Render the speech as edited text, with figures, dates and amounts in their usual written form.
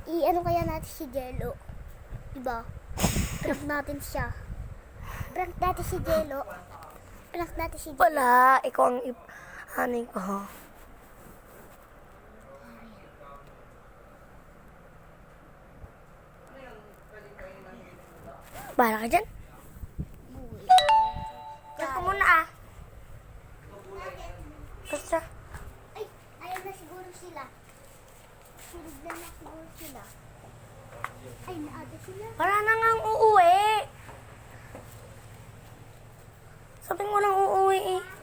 I-ano kaya natin si Jello? Diba? Prank natin siya. Prank natin si Jello. Prank natin si Jello. Wala, ikaw ang hanay ko. Bahala ka dyan. Check ko muna ah. Basta. Ay, ayun na siguro sila. Tulog na siguro sila. Ay, naaga sila. Wala na nga ang uuwi. Sabi mo lang uuwi eh.